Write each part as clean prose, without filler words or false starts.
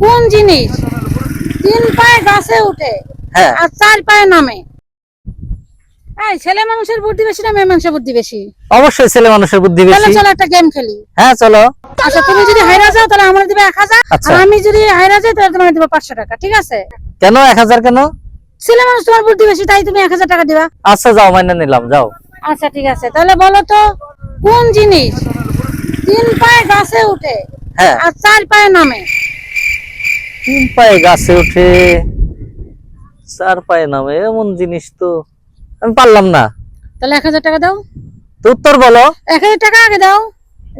কোন জিনিস 3 পায়ে গাছে উঠে আর 4 পায়ে নামে? এই ছেলে মানুষের বুদ্ধি বেশি না মেয়ে মানুষের বুদ্ধি বেশি? অবশ্যই ছেলে মানুষের বুদ্ধি বেশি। চলো একটা গেম খেলি। হ্যাঁ চলো। আচ্ছা তুমি যদি হাইরা যাও তাহলে আমার দিবে 1000, আচ্ছা। আর আমি যদি হাইরা যাই তাহলে তোমার দিব 500 টাকা, ঠিক আছে? কেন 1000 কেন? ছেলে মানুষ তোমার বুদ্ধি বেশি তাই তুমি 1000 টাকা দিবা। আচ্ছা যাও, মাইনে নিলাম, যাও। আচ্ছা ঠিক আছে, তাহলে বলো তো কোন জিনিস 3 পায়ে গাছে উঠে আর 4 পায়ে নামে? 3 পায়ে গাছে উঠে 4 পায়ে নামে, এমন জিনিস তো আমি পারলাম না। তাহলে 1000 টাকা দাও। তো উত্তর বলো। 1000 টাকা আগে দাও।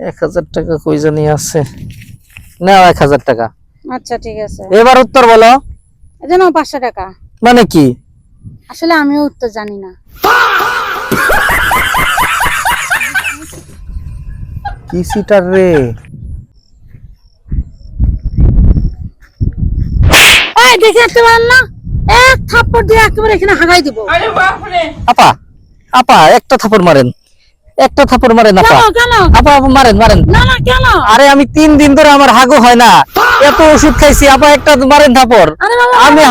1000 টাকা কই জানি আছে, নাও 1000 টাকা। আচ্ছা ঠিক আছে, এবার উত্তর বলো। এই নাও 500 টাকা। মানে কি? আসলে আমিও উত্তর জানি না। কি সিটার রে? এই দেখে আসতে পারেন না, এক থাপ্পড় দিয়ে একেবারে এখানে হাগাই দিব। আরে বাপ রে! আপা আপা একটা থাপ্পড় মারেন, একটা থাপ্পড় মারেন আপা। কেন? আপা আপা মারেন মারেন। না না কেন? আরে আমি 3 দিন ধরে আমার হাগু হয় না, এত ওষুধ খাইছি, আপা একটা মারেন থাপ্পড়। আরে বাবা, আমি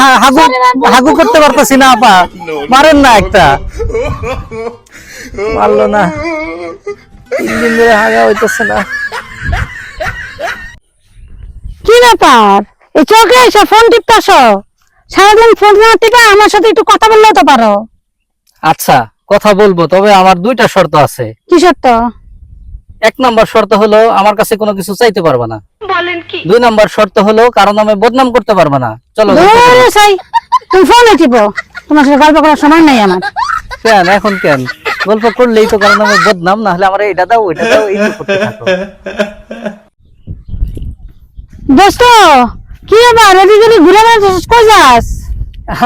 হাগু করতে পারতেছি না, আপা মারেন না একটা। মারলো না, 3 দিন ধরে হাগা হইতেছে না। কি ব্যাপার? এই চোখে এসে ফোন টিপতাছো? সারাদিন ফোন না টিপে আমার সাথে একটু কথা বললেও তো পারো। আচ্ছা কথা বলবো, তবে আমার 2টা শর্ত আছে। কি শর্ত? 1 নাম্বার শর্ত হলো আমার কাছে কোনো কিছু চাইতে পারবে না। বলেন কি? 2 নাম্বার শর্ত হলো কারণ আমি বদনাম করতে পারবে না। চলো। দূরে সাই, তুমি ফোনে টিপো, তোমার সাথে গল্প করার সময় নাই আমার। কেন এখন কেন গল্প করলেই তো, কারণ আমি বদনাম, না হলে আমার এটা দাও ওইটা দাও এই করতে থাকো। দোস্ত কি ব্যাপার, এদিকে ঘুরে বেড়াচ্ছিস, কই যাস?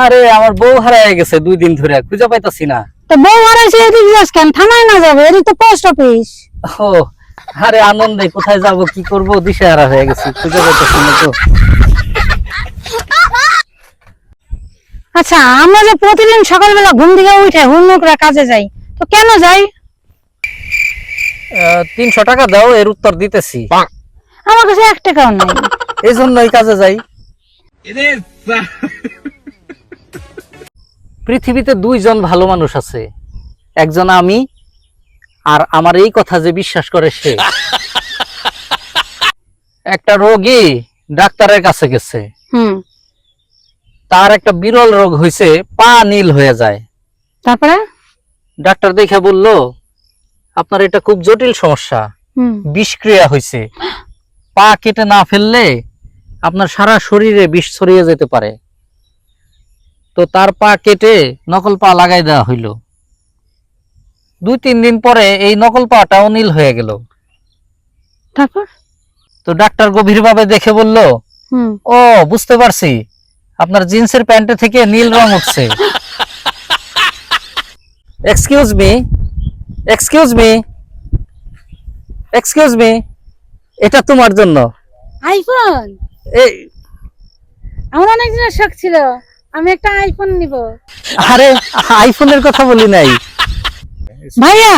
আরে আমার বউ হারায় গেছে 2 দিন ধরে, খুঁজে পাইতাছি না। তো বউ হারাইছে, এদিকে যাস কেন? থানায় না যাবে? এদিক তো পোস্ট অফিস। ও আরে আনন্দে কোথায় যাব কি করব, দিশেহারা হয়ে গেছি, খুঁজে পাইতাছি না তো। আচ্ছা আমরা যে প্রতিদিন সকালবেলা ঘুম থেকে উঠে হুড়মুড় করে কাজে যাই, তো কেন যাই? 300 টাকা দাও, এর উত্তর দিতেছি। আমার কাছে 1 টাকাও নাই। এই জন্যই কাজে যাই। পৃথিবীতে 2 জন ভালো মানুষ আছে, একজন আমি, আর আমার এই কথা যে বিশ্বাস করে সে। একটা রোগী ডাক্তারের কাছে গেছে, তার একটা বিরল রোগ হয়েছে, পা নীল হয়ে যায়। তারপরে ডাক্তার দেখে বলল আপনার এটা খুব জটিল সমস্যা, বিষক্রিয়া হয়েছে, পা কেটে না ফেললে আপনার সারা শরীরে বিষ ছড়িয়ে যেতে পারে। তো তার পা কেটে নকল পা লাগাই দেওয়া হইল। 2-3 দিন পরে এই নকল পাটা নীল হয়ে গেল। তারপর তো ডাক্তার গভীরভাবে দেখে বলল, ও বুঝতে পারছি, আপনার জিন্সের প্যান্টে থেকে নীল রং উঠছে। Excuse me, excuse me, excuse me, এটা তোমার জন্য। আইফোন? এই আমার অনেক দিনের শখ ছিল, আমি একটা আইফোন নিব। আরে আইফোনের কথা বলি নাই। ভাইয়া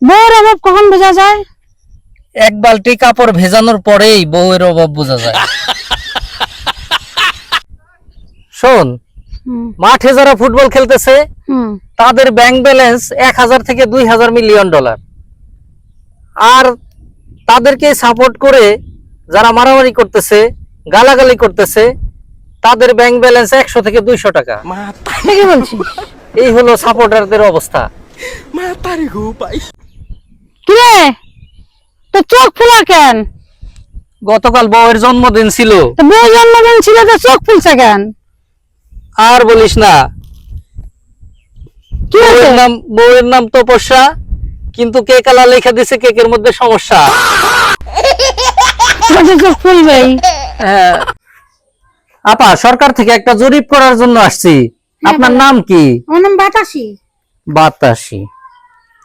বউর অভাব কখন বোঝা যায়? 1 বালতি কাপড় ভেজানোর পরেই বউয়ের অভাব বোঝা যায়। শোন, মাঠে যারা ফুটবল খেলতেছে তাদের ব্যাংক ব্যালেন্স 1000 থেকে 2000 মিলিয়ন ডলার, আর তাদেরকে সাপোর্ট করে যারা মারামারি করতেছে, গালাগালি করতেছে, তাদের ব্যাংক ব্যালেন্স 100 থেকে 200 টাকা। কি বলছিস? এই হলো সাপোর্টারদের অবস্থা। কিরে তো চোখ ফুলা কেন? গতকাল বউয়ের জন্মদিন ছিল। তো বউ জন্মদিন ছিল, তো চোখ ফুলছে কেন? আর বলিস না, বউয়ের নাম তপস্যা, কিন্তু কেক আলা লেখা দিছে কেকের মধ্যে সমস্যা। চোখ ফুলবেই। হ্যাঁ আপা, সরকার থেকে একটা জরিপ করার জন্য আসছি। আপনার নাম কি? আমার নাম বাতাসি। বাতাসি।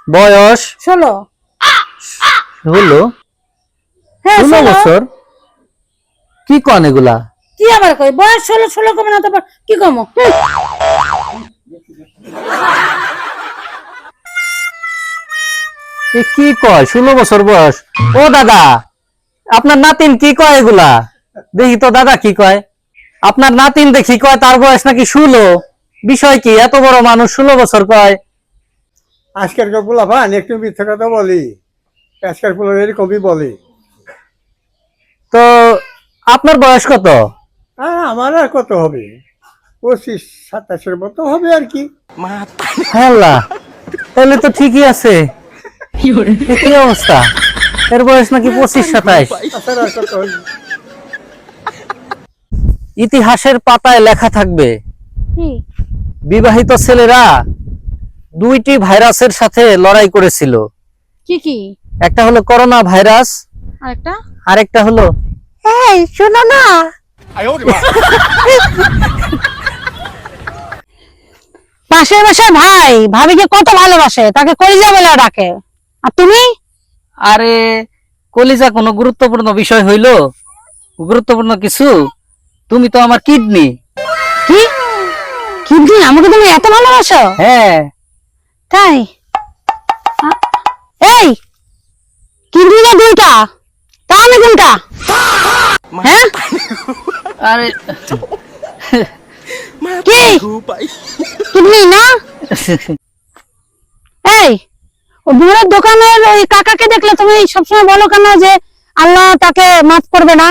বয়স? 16। হলো? হ্যাঁ 16 বছর। কি কোন এগুলা? কি আবার কই, বয়স 16 কমে না তো কি কমো? কি কয় 16 বছর বয়স? ও দাদা, আপনার নাতিন কি কয় এগুলা? দেখি তো দাদা কি কয়। আপনার নাতিন দেখি কয় তার বয়স নাকি 16। বিষয় কি, এত বড় মানুষ 16 বছর কয়? আজকের পোলা ভান একটু মিথ্যা কথা বলি, আজকের পোলা এরকমই বলি। তো আপনার বয়স কত? আমার আর কত হবে, 25-27 মতো হবে আর কি। আল্লাহ, তাহলে তো ঠিকই আছে। এ কি অবস্থা, এর বয়স নাকি 25-27। তাছাড়া আর কত হবে? ইতিহাসের পাতায় লেখা থাকবে কি বিবাহিত ছেলেরা 2টি ভাইরাসের সাথে লড়াই করেছিল। কি কি? একটা হলো করোনা ভাইরাস, আরেকটা? আরেকটা হলো এই শোনো না। পাশের বাসায় ভাই ভাবিকে কত ভালোবাসে, তাকে কলিজা বলে ডাকে, আর তুমি? আরে কলিজা কোনো গুরুত্বপূর্ণ বিষয় হইলো? গুরুত্বপূর্ণ কিছু? তুমি তো আমার কিডনি। কি কিডনি? আমাকে তুমি এত ভালোবাসো? হ্যাঁ। তাই? এই কিডনি না 2টা, তাহলে কোনটা? হ্যাঁ আরে কি কিডনি না? এই ও বুড়োর দোকানের ওই কাকাকে দেখলে তুমি সবসময় বলো কেন যে আল্লাহ তাকে মাফ করবে না?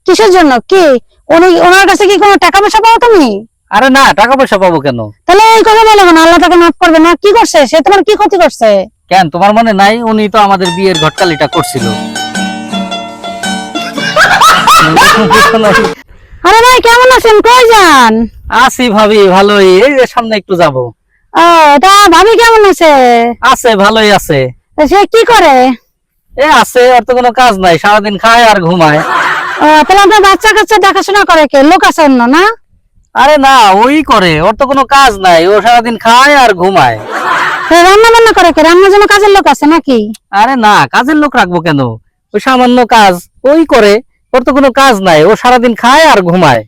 কিসের জন্য? কি ওনার কাছে কি কোনো টাকা পয়সা পাও তুমি? আরে না, টাকা পয়সা পাবো কেন? তাহলে এই কথা বলো কেন আল্লাহ তাকে মাফ করবে না? কি করছে সে? তোমার কি ক্ষতি করছে? কেন তোমার মনে নাই? উনি তো আমাদের বিয়ের ঘটকালিটা করছিল। আরে ভাই কেমন আছেন? কই যান? আছি ভাবি, ভালোই। এই যে সামনে একটু যাব। ও তা ভাবি কেমন আছে? আছে, ভালোই আছে। তা সে কি করে? এ আছে, আর তো কোনো কাজ নাই, সারাদিন খায় আর ঘুমায়। তাহলে আপনার বাচ্চা কাচ্চা দেখাশোনা করে কে? লোক আছে অন্য না? আরে না, ওই করে, ওর তো কোনো কাজ নাই, ও সারাদিন খায় আর ঘুমায়। রান্না বান্না করে কে? রান্নার জন্য কাজের লোক আছে নাকি? আরে না, কাজের লোক রাখবো কেন? ওই সামান্য কাজ ওই করে, ওর তো কোনো কাজ নাই, ও সারাদিন খায় আর ঘুমায়।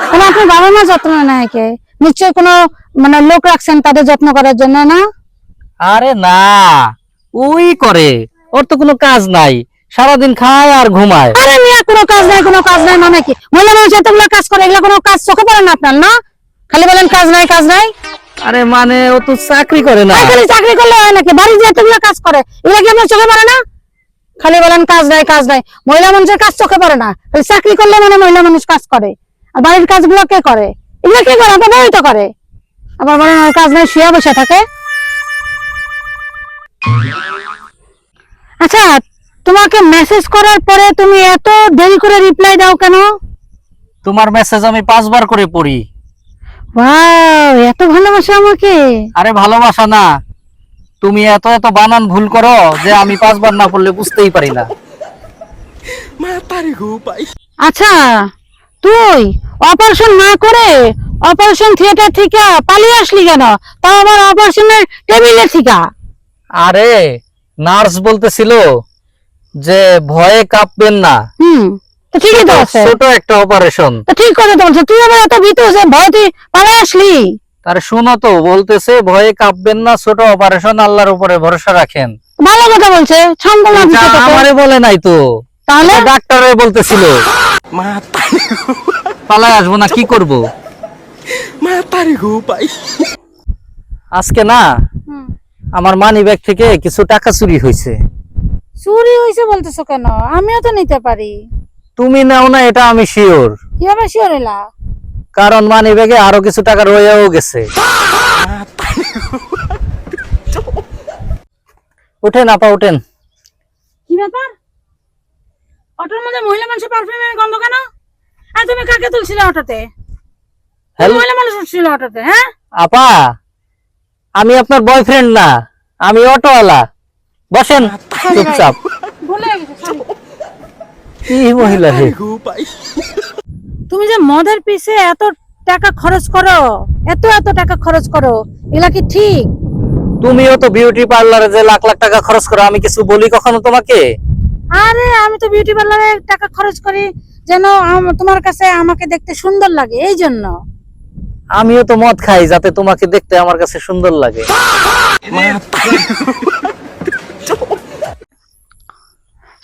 তাহলে আপনার বাবা মা যত্ন নেয় কে? নিশ্চয় কোনো মানে লোক রাখছেন তাদের যত্ন করার জন্য না? আরে না, ওই করে, ওর তো কোনো কাজ নাই, সারাদিন খায় আর ঘুমায়। আরে মিয়া কোনো কাজ নাই, কোনো কাজ নাই মানে কি? মহিলা মানুষ এতগুলো কাজ করে, এগুলো কোনো কাজ চোখে পড়ে না আপনার? না খালি বলেন কাজ নাই কাজ নাই। আরে মানে ও তো চাকরি করে না। খালি চাকরি করলে হয় নাকি? বাড়ি যে এতগুলো কাজ করে, এগুলো কি আপনার চোখে পড়ে না? খালি বলেন কাজ নাই কাজ নাই। মহিলা মানুষের কাজ চোখে পড়ে না, খালি চাকরি করলে মানে মহিলা মানুষ কাজ করে। আর বাড়ির কাজগুলো কে করে? এগুলো কে করে? আপনার বই তো করে। আবার বলেন আর কাজ নাই, শুয়ে বসে থাকে। আচ্ছা, তোমাকে মেসেজ করার পরে তুমি এত দেরি করে রিপ্লাই দাও কেন? তোমার মেসেজ আমি 5 বার করে পড়ি। ওয়াও, এত ভালোবাসো আমাকে? আরে ভালোবাসা না, তুমি এত এত বানান ভুল করো যে আমি 5 বার না পড়লে বুঝতেই পারি না। আচ্ছা, তুই অপারেশন না করে অপারেশন থিয়েটার থেকে পালিয়ে আসলি কেন? তাও আবার অপারেশনের টেবিলে থেকে। আরে নার্স বলতেছিল যে ভয়ে কাঁপবেন না, তো ঠিকই তো আছে, ছোট একটা অপারেশন। তো ঠিক কথা তো বলছে। তুই আবার এত ভীতু যে ভয় তুই পালিয়ে আসলি। তার শুনো তো, বলতেছে ভয়ে কাঁপবেন না, ছোট অপারেশন, আল্লাহর উপরে ভরসা রাখেন। ভালো কথা বলছে, ছন্দ না দিতে তোকে। আমারে বলে নাই তো, তাহলে ডাক্তারে বলতেছিল। পালায় আসবো না, কি করব? আজকে না আমার মানি ব্যাগ থেকে কিছু টাকা চুরি হয়েছে। চুরি হয়েছে বলতেছো কেন? আমিও তো নিতে পারি। তুমি নাও না এটা আমি শিওর, কিভাবে শিওর এলা? কারণ মানি ব্যাগে আরো কিছু টাকা রয়েও গেছে। উঠেন আপা, উঠেন। কি ব্যাপার? অটোর মধ্যে মহিলা মানুষের পারফিউমের গন্ধ কেন? আর তুমি কাকে তুলছিলে অটোতে? মহিলা মানুষ উঠছিল অটোতে? হ্যাঁ আপা, আমি আপনার বয়ফ্রেন্ড না, আমি অটোওয়ালা। বসেন চুপচাপ। ভুলে গেছি, sorry। কি মহিলা রে! তুমি যে মদের পিছে এত টাকা খরচ করো, এত এত টাকা খরচ করো, এগুলা কি ঠিক? তুমিও তো বিউটি পার্লারে যে লাখ লাখ টাকা খরচ করো, আমি কিছু বলি কখনো তোমাকে? আরে আমি তো বিউটি পার্লারে টাকা খরচ করি যেন তোমার কাছে আমাকে দেখতে সুন্দর লাগে, এই জন্য। আমিও তো মদ খাই যাতে তোমাকে দেখতে আমার কাছে সুন্দর লাগে।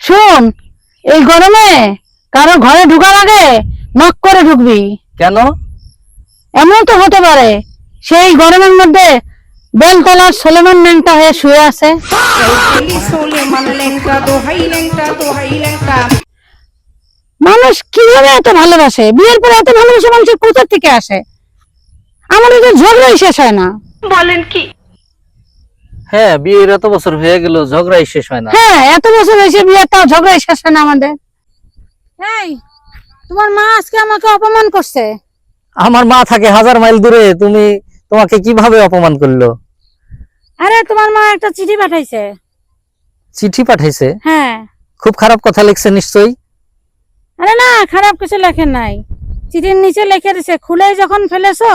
শোন, এই গরমে কারো ঘরে ঢুকার আগে নক করে ঢুকবি। কেন? এমন তো হতে পারে সেই গরমের মধ্যে বেলতলার সোলেমান ন্যাংটা হয়ে শুয়ে আছে। মানুষ কিভাবে এত ভালোবাসে? বিয়ের পরে এত ভালোবাসে মানুষের কোথা থেকে আসে? আমাদের তো ঝগড়াই শেষ হয় না। হ্যাঁ, বিয়ের এত বছর হয়ে গেল, ঝগড়াই শেষ হয় না। হ্যাঁ, এত বছর হয়েছে বিয়ে, তাও ঝগড়াই শেষ হয় না আমাদের। এই, তোমার মা আজকে আমাকে অপমান করছে। আমার মা থাকে 1000 মাইল দূরে, তোমাকে কিভাবে অপমান করলো? আরে তোমার মা একটা চিঠি পাঠাইছে। চিঠি পাঠাইছে? হ্যাঁ। খুব খারাপ কথা লিখছে নিশ্চয়ই। আরে না, খারাপ কিছু লেখেন নাই। চিঠির নিচে লিখে দিছে, খুলে যখন ফেলেছো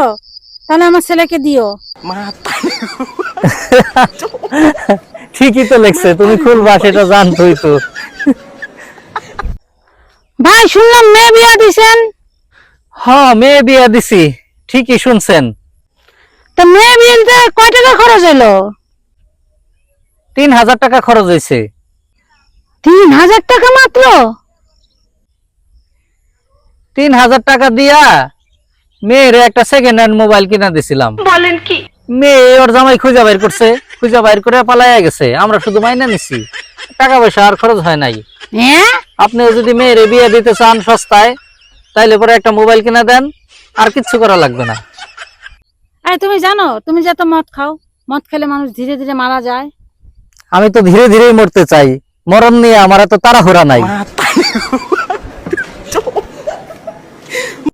তাহলে আমার ছেলেকে দিও। ঠিকই তো লিখছে, তুমি খুলবা সেটা জানতোই তো। ভাই, শুনলাম মেয়ে বিয়া দিছেন। হ্যাঁ, মেয়ে বিয়া দিছি, ঠিকই শুনছেন। তো মেয়ে বিয়েতে কয় টাকা খরচ হলো? 3000 টাকা খরচ হয়েছে। 3000 টাকা মাত্র? 3000 টাকা দিয়া মেয়ের একটা সেকেন্ড হ্যান্ড মোবাইল কিনা দিছিলাম। বলেন কি? মেয়ে ওর জামাই খুঁজা বাইর করছে, খুঁজা বাইর করে পালাইয়া গেছে, আমরা শুধু মাইনা নিছি, টাকা পয়সা আর খরচ হয় নাই। হ্যাঁ, আপনি যদি মেয়ের বিয়ে দিতে চান সস্তায়, তাইলে পরে একটা মোবাইল কিনা দেন, আর কিচ্ছু করা লাগবে না। আরে তুমি জানো, তুমি যে এত মদ খাও, মদ খেলে মানুষ ধীরে ধীরে মারা যায়। আমি তো ধীরে ধীরেই মরতে চাই, মরণ নিয়ে আমার এত তাড়াহুড়া নাই।